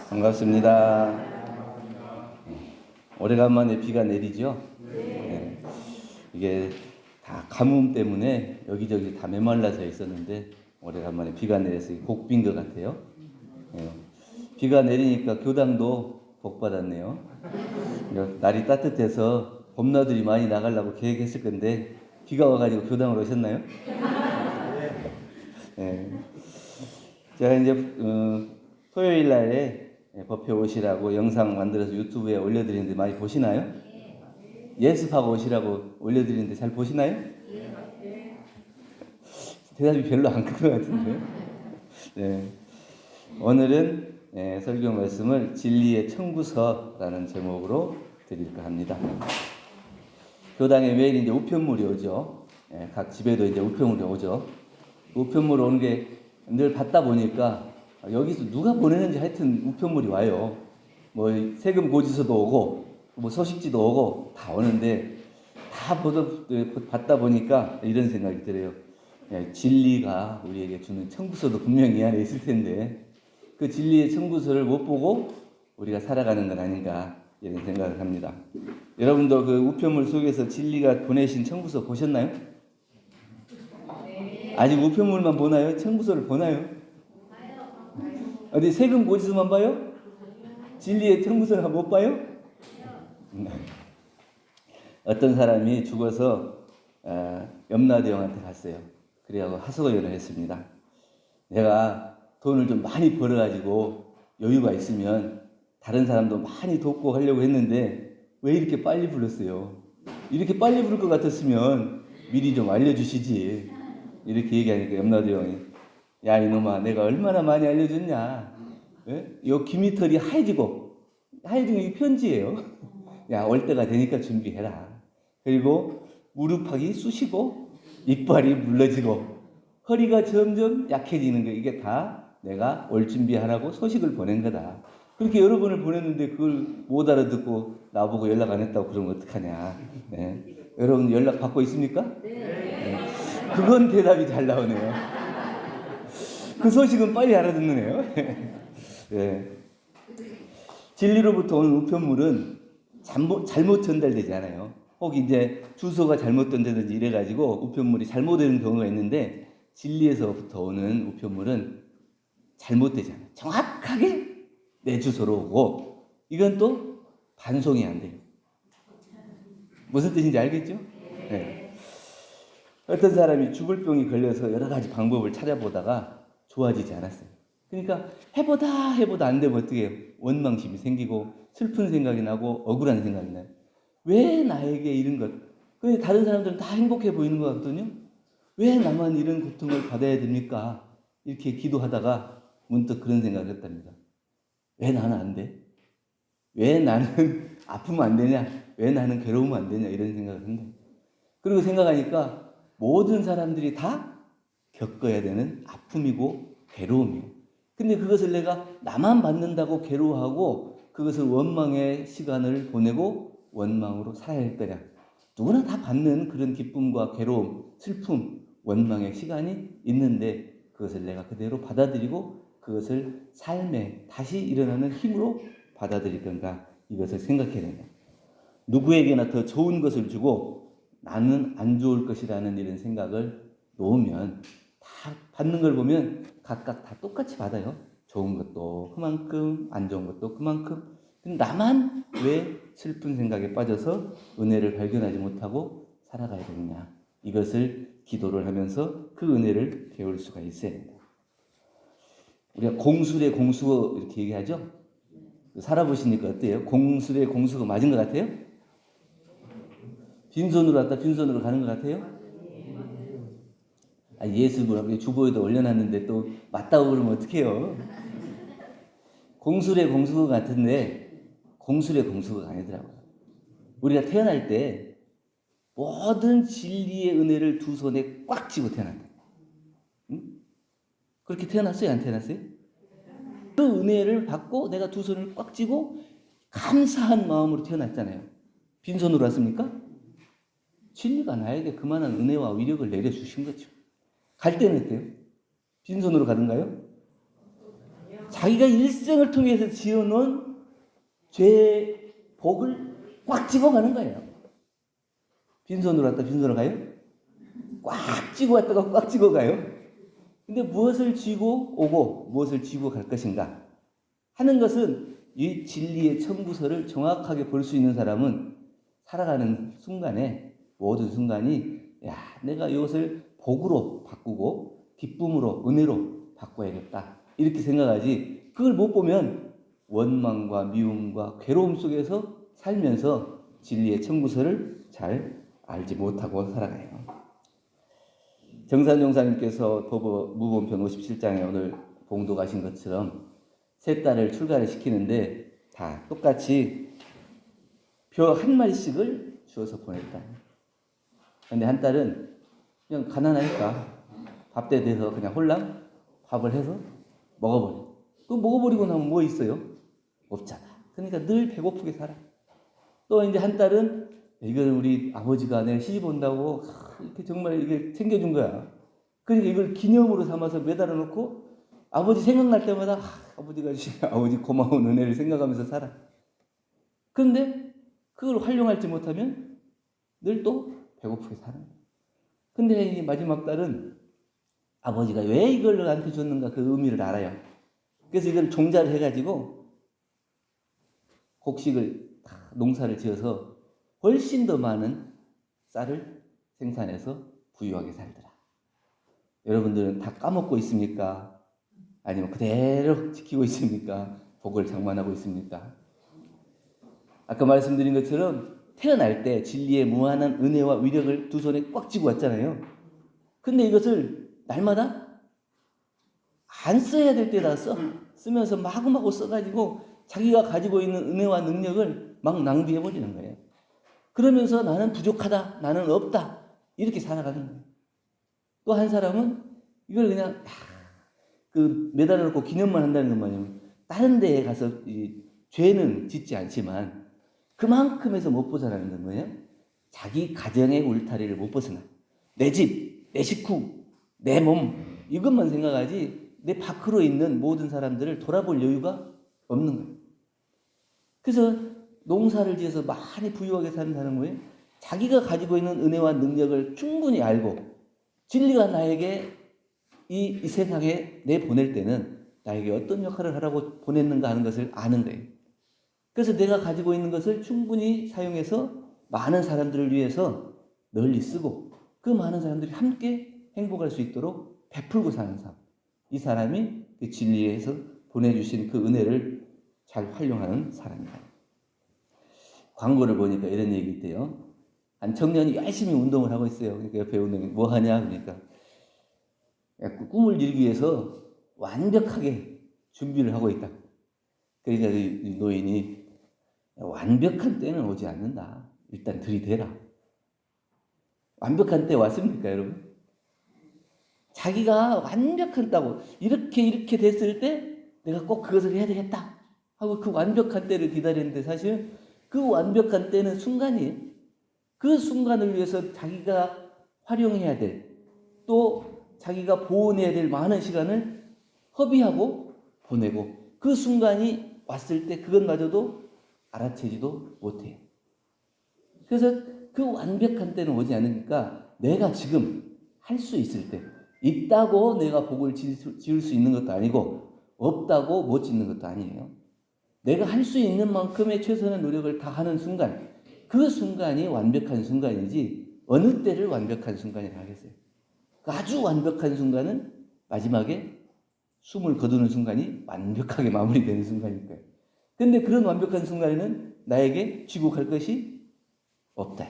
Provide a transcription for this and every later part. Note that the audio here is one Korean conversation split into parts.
반갑습니다. 오래간만에 비가 내리죠? 네. 이게 다 가뭄 때문에 여기저기 다 메말라서 있었는데 오래간만에 비가 내려서 복비인 것 같아요. 네. 비가 내리니까 교당도 복 받았네요. 날이 따뜻해서 봄나들이 많이 나가려고 계획했을 건데 비가 와가지고 교당으로 오셨나요? 네. 제가 이제 토요일 날에 법회 오시라고 영상 만들어서 유튜브에 올려드리는데 많이 보시나요? 예습하고 오시라고 올려드리는데 잘 보시나요? 대답이 별로 안 큰 것 같은데요. 네. 오늘은 설교 말씀을 진리의 청구서라는 제목으로 드릴까 합니다. 교당에 매일 이제 우편물이 오죠. 각 집에도 이제 우편물이 오죠. 우편물 오는 게 늘 받다 보니까 여기서 누가 보내는지 하여튼 우편물이 와요. 뭐 세금 고지서도 오고 뭐 소식지도 오고 다 오는데 다 받다 보니까 이런 생각이 들어요. 진리가 우리에게 주는 청구서도 분명히 이 안에 있을 텐데 그 진리의 청구서를 못 보고 우리가 살아가는 건 아닌가 이런 생각을 합니다. 여러분도 그 우편물 속에서 진리가 보내신 청구서 보셨나요? 아직 우편물만 보나요? 청구서를 보나요? 어디 세금 고지서만 봐요? 진리의 청구서를 못 봐요? 어떤 사람이 죽어서 염라대왕한테 갔어요. 그래가지고 하소연을 했습니다. 내가 돈을 좀 많이 벌어가지고 여유가 있으면 다른 사람도 많이 돕고 하려고 했는데 왜 이렇게 빨리 불렀어요? 이렇게 빨리 부를 것 같았으면 미리 좀 알려주시지. 이렇게 얘기하니까 염라대왕이 야 이놈아 내가 얼마나 많이 알려줬냐. 요 귀미털이 하얘지고 이게 편지예요. 야 올 때가 되니까 준비해라. 그리고 무릎팍이 쑤시고 이빨이 물러지고 허리가 점점 약해지는 거 이게 다 내가 올 준비하라고 소식을 보낸 거다. 그렇게 여러 번을 보냈는데 그걸 못 알아듣고 나보고 연락 안 했다고 그러면 어떡하냐. 네. 여러분 연락 받고 있습니까? 네. 그건 대답이 잘 나오네요. 그 소식은 빨리 알아듣는 애요. 네. 진리로부터 오는 우편물은 잘못 전달되지 않아요. 혹 이제 주소가 잘못된다든지 이래가지고 우편물이 잘못되는 경우가 있는데 진리에서부터 오는 우편물은 잘못되지 않아요. 정확하게 내 주소로 오고 이건 또 반송이 안 돼요. 무슨 뜻인지 알겠죠? 네. 어떤 사람이 죽을 병이 걸려서 여러 가지 방법을 찾아보다가 좋아지지 않았어요. 그러니까 해보다 안 되면 어떻게 해요? 원망심이 생기고 슬픈 생각이 나고 억울한 생각이 나요. 왜 나에게 이런 것? 왜 다른 사람들은 다 행복해 보이는 것 같거든요? 왜 나만 이런 고통을 받아야 됩니까? 이렇게 기도하다가 문득 그런 생각을 했답니다. 왜 나는 안 돼? 왜 나는 아프면 안 되냐? 왜 나는 괴로우면 안 되냐? 이런 생각을 한다. 그리고 생각하니까 모든 사람들이 다 겪어야 되는 아픔이고 괴로움이에요. 근데 그것을 내가 나만 받는다고 괴로워하고 그것을 원망의 시간을 보내고 원망으로 살아야 할 거냐. 누구나 다 받는 그런 기쁨과 괴로움, 슬픔, 원망의 시간이 있는데 그것을 내가 그대로 받아들이고 그것을 삶에 다시 일어나는 힘으로 받아들일 건가 이것을 생각해야 된다. 누구에게나 더 좋은 것을 주고 나는 안 좋을 것이라는 이런 생각을 놓으면 다 받는 걸 보면 각각 다 똑같이 받아요. 좋은 것도 그만큼 안 좋은 것도 그만큼. 나만 왜 슬픈 생각에 빠져서 은혜를 발견하지 못하고 살아가야 되느냐. 이것을 기도를 하면서 그 은혜를 배울 수가 있어야 된다. 우리가 공술의 공수어 이렇게 얘기하죠. 살아보시니까 어때요? 공술의 공수가 맞은 것 같아요? 빈손으로 왔다 빈손으로 가는 것 같아요? 예수를 주보에도 올려놨는데 또 맞다고 그러면 어떡해요? 공술의 공수가 같은데 공술의 공수가 아니더라고요. 우리가 태어날 때 모든 진리의 은혜를 두 손에 꽉 쥐고 태어난다. 응? 그렇게 태어났어요? 안 태어났어요? 그 은혜를 받고 내가 두 손을 꽉 쥐고 감사한 마음으로 태어났잖아요. 빈손으로 왔습니까? 진리가 나에게 그만한 은혜와 위력을 내려주신 거죠. 갈 때는 어때요? 빈손으로 가던가요? 자기가 일생을 통해서 지어놓은 죄의 복을 꽉 쥐고 가는 거예요. 빈손으로 왔다 빈손으로 가요? 꽉 쥐고 왔다가 꽉 쥐고 가요. 근데 무엇을 쥐고 오고 무엇을 쥐고 갈 것인가 하는 것은 이 진리의 청구서를 정확하게 볼 수 있는 사람은 살아가는 순간에 모든 순간이 야, 내가 이것을 복으로 바꾸고 기쁨으로 은혜로 바꿔야겠다 이렇게 생각하지, 그걸 못 보면 원망과 미움과 괴로움 속에서 살면서 진리의 청구서를 잘 알지 못하고 살아가요. 정산용사님께서 도보 무본편 57장에 오늘 봉독하신 것처럼 세 딸을 출가를 시키는데 다 똑같이 벼 한 마리씩을 주어서 보냈다. 근데 한 딸은 그냥 가난하니까 밥때 돼서 그냥 홀랑 밥을 해서 먹어버려. 그 먹어버리고 나면 뭐 있어요? 없잖아. 그러니까 늘 배고프게 살아. 또 이제 한 딸은 이걸 우리 아버지가 내가 시집 온다고 이렇게 정말 이게 챙겨준 거야. 그러니까 이걸 기념으로 삼아서 매달아 놓고 아버지 생각날 때마다 아버지가 주신 아버지 고마운 은혜를 생각하면서 살아. 그런데 그걸 활용하지 못하면 늘 또 배고프게 사는 거야. 근데 이 마지막 딸은 아버지가 왜 이걸 나한테 줬는가 그 의미를 알아요. 그래서 이걸 종자를 해가지고 곡식을 농사를 지어서 훨씬 더 많은 쌀을 생산해서 부유하게 살더라. 여러분들은 다 까먹고 있습니까? 아니면 그대로 지키고 있습니까? 복을 장만하고 있습니까? 아까 말씀드린 것처럼 태어날 때 진리의 무한한 은혜와 위력을 두 손에 꽉 쥐고 왔잖아요. 근데 이것을 날마다 안 써야 될 때다 쓰면서 마구마구 써가지고 자기가 가지고 있는 은혜와 능력을 막 낭비해버리는 거예요. 그러면서 나는 부족하다, 나는 없다 이렇게 살아가는 거예요. 또 한 사람은 이걸 그냥 그 매달아 놓고 기념만 한다는 건 뭐냐면 다른 데에 가서 죄는 짓지 않지만 그만큼에서 못 벗어나는 건 뭐예요? 자기 가정의 울타리를 못 벗어나. 내 집, 내 식구, 내 몸 이것만 생각하지 내 밖으로 있는 모든 사람들을 돌아볼 여유가 없는 거예요. 그래서 농사를 지어서 많이 부유하게 사는 사람은 뭐예요? 자기가 가지고 있는 은혜와 능력을 충분히 알고 진리가 나에게 이 세상에 내보낼 때는 나에게 어떤 역할을 하라고 보냈는가 하는 것을 아는 거예요. 그래서 내가 가지고 있는 것을 충분히 사용해서 많은 사람들을 위해서 널리 쓰고 그 많은 사람들이 함께 행복할 수 있도록 베풀고 사는 사람. 이 사람이 그 진리에서 보내주신 그 은혜를 잘 활용하는 사람이다. 광고를 보니까 이런 얘기 있대요. 한 청년이 열심히 운동을 하고 있어요. 그러니까 옆에 운동이 뭐 하냐 그러니까 꿈을 이루기 위해서 완벽하게 준비를 하고 있다. 그러니까 이 노인이 완벽한 때는 오지 않는다. 일단 들이대라. 완벽한 때 왔습니까, 여러분? 자기가 완벽한다고 이렇게 됐을 때 내가 꼭 그것을 해야 되겠다 하고 그 완벽한 때를 기다리는데 사실 그 완벽한 때는 순간이에요. 그 순간을 위해서 자기가 활용해야 될 또 자기가 보온해야 될 많은 시간을 허비하고 보내고 그 순간이 왔을 때 그것마저도 알아채지도 못해요. 그래서 그 완벽한 때는 오지 않으니까 내가 지금 할 수 있을 때 있다고 내가 복을 지을 수 있는 것도 아니고 없다고 못 짓는 것도 아니에요. 내가 할 수 있는 만큼의 최선의 노력을 다하는 순간 그 순간이 완벽한 순간이지 어느 때를 완벽한 순간이라 하겠어요. 아주 완벽한 순간은 마지막에 숨을 거두는 순간이 완벽하게 마무리되는 순간일 거예요. 근데 그런 완벽한 순간에는 나에게 쥐고 갈 것이 없다.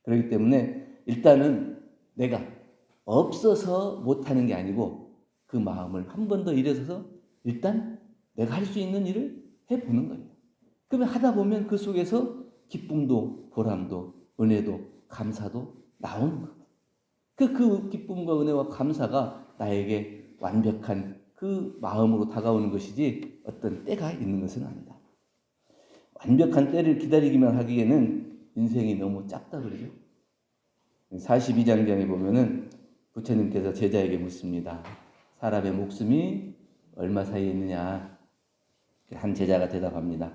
그렇기 때문에 일단은 내가 없어서 못하는 게 아니고 그 마음을 한 번 더 일어서서 일단 내가 할 수 있는 일을 해보는 거예요. 그러면 하다 보면 그 속에서 기쁨도 보람도 은혜도 감사도 나오는 거예요. 그 기쁨과 은혜와 감사가 나에게 완벽한 그 마음으로 다가오는 것이지 어떤 때가 있는 것은 아니다. 완벽한 때를 기다리기만 하기에는 인생이 너무 짧다 그러죠. 42장에 보면은 부처님께서 제자에게 묻습니다. 사람의 목숨이 얼마 사이에 있느냐? 한 제자가 대답합니다.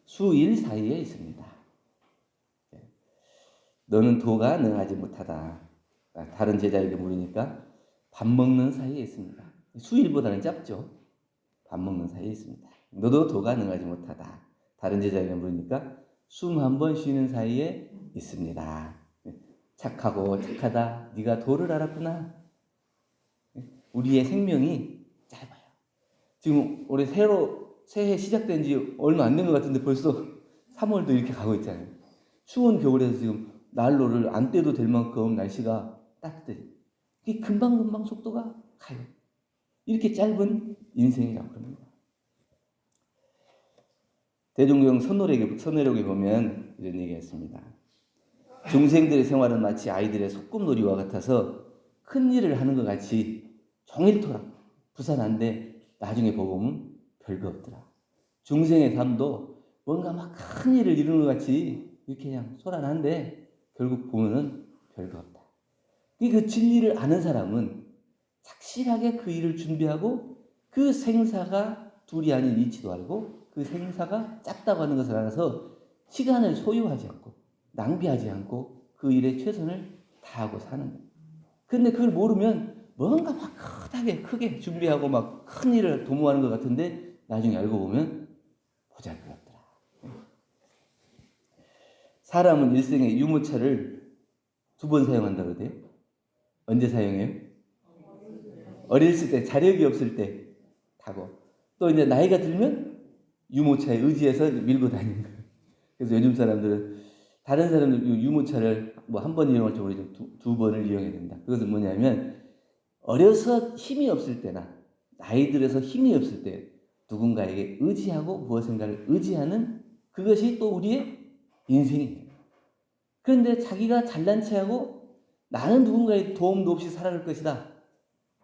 수일 사이에 있습니다. 너는 도가 능하지 못하다. 다른 제자에게 물으니까 밥 먹는 사이에 있습니다. 수일보다는 짧죠. 밥 먹는 사이에 있습니다. 너도 도가 능하지 못하다. 다른 제자에게 물으니까 숨 한 번 쉬는 사이에 있습니다. 착하고 착하다. 네가 도를 알았구나. 우리의 생명이 짧아요. 지금 올해 새해 시작된 지 얼마 안 된 것 같은데 벌써 3월도 이렇게 가고 있잖아요. 추운 겨울에서 지금 난로를 안 떼도 될 만큼 날씨가 따뜻해요. 그게 금방금방 속도가 가요. 이렇게 짧은 인생이라고 합니다. 대종경 선호록에 보면 이런 얘기가 있습니다. 중생들의 생활은 마치 아이들의 소꿉놀이와 같아서 큰 일을 하는 것 같이 종일토록 부산한데 나중에 보고 보면 별거 없더라. 중생의 삶도 뭔가 막 큰 일을 이루는 것 같이 이렇게 그냥 소란한데 결국 보면은 별거 없다. 그 진리를 아는 사람은 착실하게 그 일을 준비하고 그 생사가 둘이 아닌 이치도 알고 그 생사가 짧다고 하는 것을 알아서 시간을 소유하지 않고 낭비하지 않고 그 일에 최선을 다하고 사는 거예요. 근데 그걸 모르면 뭔가 막 크게 준비하고 막 큰 일을 도모하는 것 같은데 나중에 알고 보면 보잘것없더라. 사람은 일생에 유모차를 2번 사용한다고 그래요. 언제 사용해요? 어렸을 때, 자력이 없을 때 타고 또 이제 나이가 들면 유모차에 의지해서 밀고 다니는 거예요. 그래서 요즘 사람들은 다른 사람들 유모차를 뭐 한 번 이용할지 모르지만 2번을 이용해야 된다. 그것은 뭐냐면 어려서 힘이 없을 때나 나이 들어서 힘이 없을 때 누군가에게 의지하고 무엇인가를 의지하는 그것이 또 우리의 인생이에요. 그런데 자기가 잘난 체하고 나는 누군가의 도움도 없이 살아갈 것이다.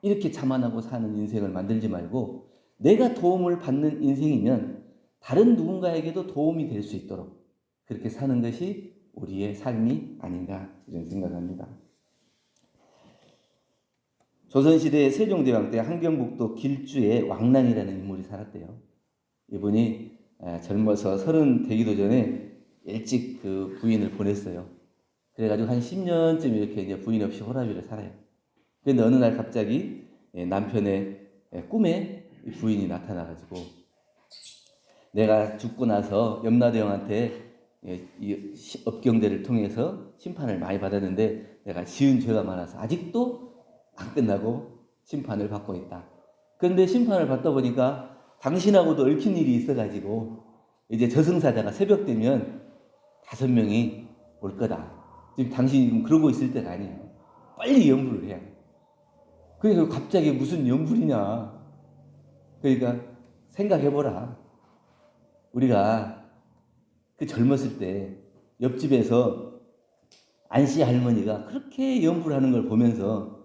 이렇게 자만하고 사는 인생을 만들지 말고 내가 도움을 받는 인생이면 다른 누군가에게도 도움이 될 수 있도록 그렇게 사는 것이 우리의 삶이 아닌가 이런 생각합니다. 조선시대의 세종대왕 때 함경북도 길주에 왕란이라는 인물이 살았대요. 이분이 젊어서 30 되기도 전에 일찍 그 부인을 보냈어요. 그래가지고 한 10년쯤 이렇게 이제 부인 없이 호라비를 살아요. 그런데 어느 날 갑자기 남편의 꿈에 부인이 나타나가지고 내가 죽고 나서 염라대왕한테 이 업경대를 통해서 심판을 많이 받았는데 내가 지은 죄가 많아서 아직도 안 끝나고 심판을 받고 있다. 그런데 심판을 받다 보니까 당신하고도 얽힌 일이 있어가지고 이제 저승사자가 새벽 되면 5명이 올 거다. 지금 당신이 지금 그러고 있을 때가 아니에요. 빨리 연불을 해야 돼. 그러니까 갑자기 무슨 연불이냐. 그러니까 생각해보라. 우리가 그 젊었을 때 옆집에서 안씨 할머니가 그렇게 연불하는 걸 보면서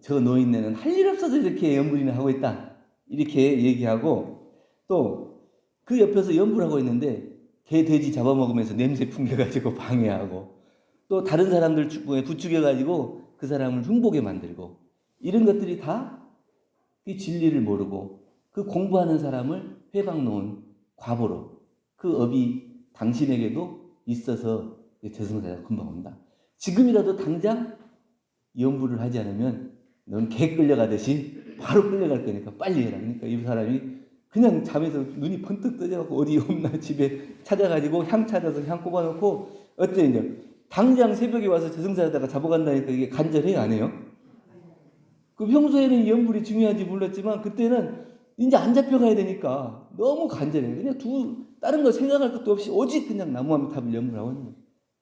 저 노인네는 할 일 없어서 이렇게 연불이나 하고 있다. 이렇게 얘기하고 또 그 옆에서 연불하고 있는데 개, 돼지 잡아먹으면서 냄새 풍겨가지고 방해하고 또 다른 사람들 부추겨가지고 그 사람을 흉보게 만들고 이런 것들이 다 이 진리를 모르고 그 공부하는 사람을 회방 놓은 과보로 그 업이 당신에게도 있어서 저승사자가 금방 온다. 지금이라도 당장 연부를 하지 않으면 넌 개 끌려가듯이 바로 끌려갈 거니까 빨리 해라. 그러니까 이 사람이 그냥 잠에서 눈이 번뜩 떠져갖고 어디 없나 집에 찾아가지고 향 찾아서 향 꼽아놓고 어때 이제 당장 새벽에 와서 저승사자다가 잡아간다니까 이게 간절해요 안 해요? 그 평소에는 연불이 중요한지 몰랐지만 그때는 이제 안 잡혀가야 되니까 너무 간절해요. 그냥 다른 거 생각할 것도 없이 오직 그냥 나무아미탑을 연불하고 있는 거예요.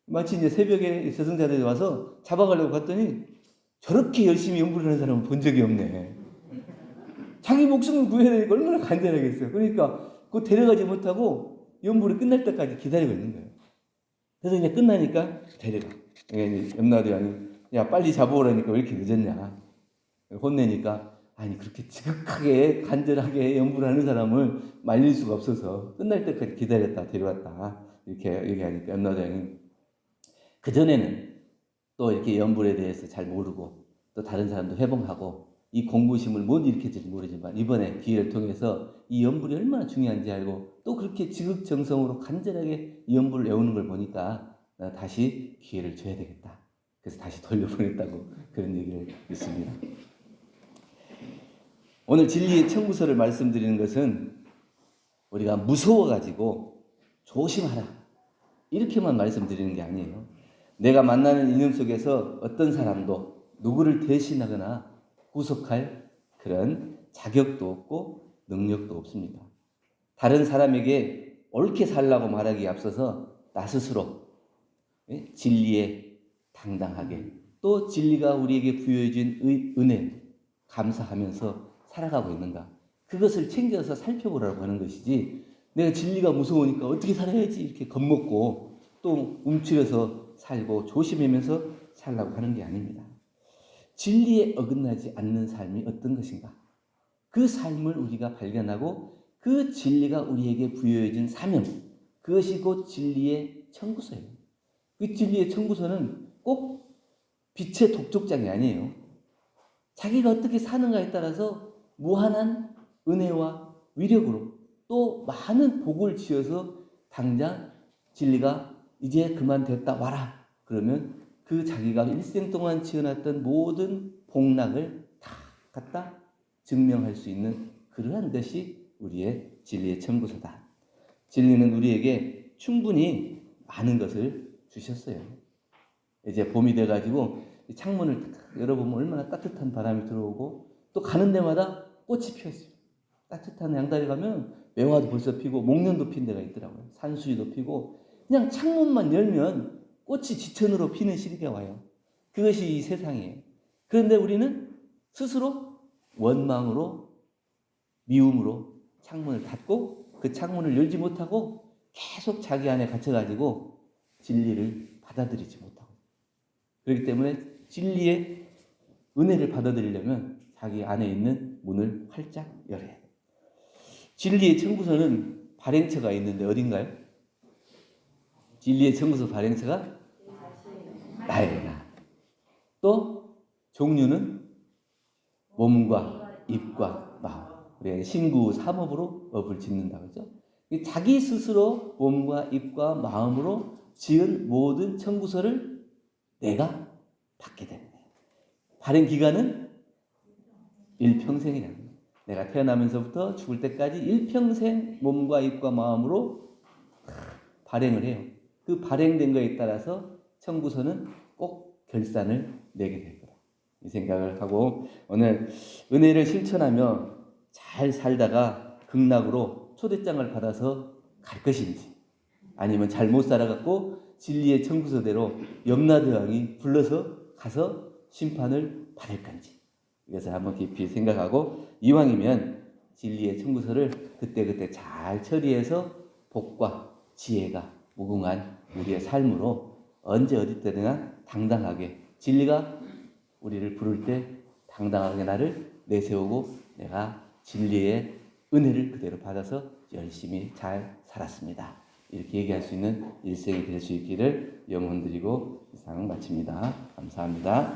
마치 이제 새벽에 저승사자들이 와서 잡아가려고 갔더니 저렇게 열심히 연불을 하는 사람은 본 적이 없네. 자기 목숨을 구해야 되니까 얼마나 간절하겠어요. 그러니까 그거 데려가지 못하고 연불이 끝날 때까지 기다리고 있는 거예요. 그래서 이제 끝나니까 데려가. 염라대왕이 야 빨리 잡아오라니까 왜 이렇게 늦었냐. 혼내니까 아니 그렇게 지극하게 간절하게 연불하는 사람을 말릴 수가 없어서 끝날 때까지 기다렸다 데려왔다 이렇게 얘기하니까 염라대왕이 그전에는 또 이렇게 연불에 대해서 잘 모르고 또 다른 사람도 회봉하고 이 공부심을 못 일으킬지 모르지만 이번에 기회를 통해서 이 연불이 얼마나 중요한지 알고 또 그렇게 지극정성으로 간절하게 이 연불을 외우는 걸 보니까 나 다시 기회를 줘야 되겠다. 그래서 다시 돌려보냈다고 그런 얘기를 했습니다. 오늘 진리의 청구서를 말씀드리는 것은 우리가 무서워가지고 조심하라 이렇게만 말씀드리는 게 아니에요. 내가 만나는 인연 속에서 어떤 사람도 누구를 대신하거나 구속할 그런 자격도 없고 능력도 없습니다. 다른 사람에게 옳게 살라고 말하기에 앞서서 나 스스로 진리에 당당하게 또 진리가 우리에게 부여해 준 은혜 감사하면서 살아가고 있는가 그것을 챙겨서 살펴보라고 하는 것이지 내가 진리가 무서우니까 어떻게 살아야지 이렇게 겁먹고 또 움츠려서 살고 조심하면서 살라고 하는 게 아닙니다. 진리에 어긋나지 않는 삶이 어떤 것인가 그 삶을 우리가 발견하고 그 진리가 우리에게 부여해 준 사명 그것이 곧 진리의 청구서예요. 그 진리의 청구서는 꼭 빛의 독촉장이 아니에요. 자기가 어떻게 사는가에 따라서 무한한 은혜와 위력으로 또 많은 복을 지어서 당장 진리가 이제 그만 됐다 와라 그러면 그 자기가 일생 동안 지어놨던 모든 복락을 다 갖다 증명할 수 있는 그러한 것이 우리의 진리의 청구서다. 진리는 우리에게 충분히 많은 것을 주셨어요. 이제 봄이 돼가지고 창문을 열어보면 얼마나 따뜻한 바람이 들어오고 또 가는 데마다 꽃이 피었어요. 따뜻한 양다리 가면 매화도 벌써 피고 목련도 핀 데가 있더라고요. 산수유도 피고 그냥 창문만 열면 꽃이 지천으로 피는 시기가 와요. 그것이 이 세상이에요. 그런데 우리는 스스로 원망으로 미움으로 창문을 닫고 그 창문을 열지 못하고 계속 자기 안에 갇혀가지고 진리를 받아들이지 못하고 그렇기 때문에 진리의 은혜를 받아들이려면 자기 안에 있는 문을 활짝 열어야 돼요. 진리의 청구서는 발행처가 있는데 어딘가요? 진리의 청구서 발행처가 나예요. 또 종류는 몸과 입과 마음. 우리가 신구 삼업으로 업을 짓는다 그러죠. 자기 스스로 몸과 입과 마음으로 지은 모든 청구서를 내가 받게 되는 거예요. 발행 기간은 일평생이라는 거예요. 내가 태어나면서부터 죽을 때까지 일평생 몸과 입과 마음으로 발행을 해요. 그 발행된 거에 따라서 청구서는 꼭 결산을 내게 될 거다. 이 생각을 하고 오늘 은혜를 실천하며 잘 살다가 극락으로 초대장을 받아서 갈 것인지 아니면 잘못 살아갖고 진리의 청구서대로 염라대왕이 불러서 가서 심판을 받을 건지 이것을 한번 깊이 생각하고 이왕이면 진리의 청구서를 그때그때 잘 처리해서 복과 지혜가 무궁한 우리의 삶으로 언제 어디 때나 당당하게 진리가 우리를 부를 때 당당하게 나를 내세우고 내가 진리의 은혜를 그대로 받아서 열심히 잘 살았습니다. 이렇게 얘기할 수 있는 일생이 될 수 있기를 염원드리고 이상 마칩니다. 감사합니다.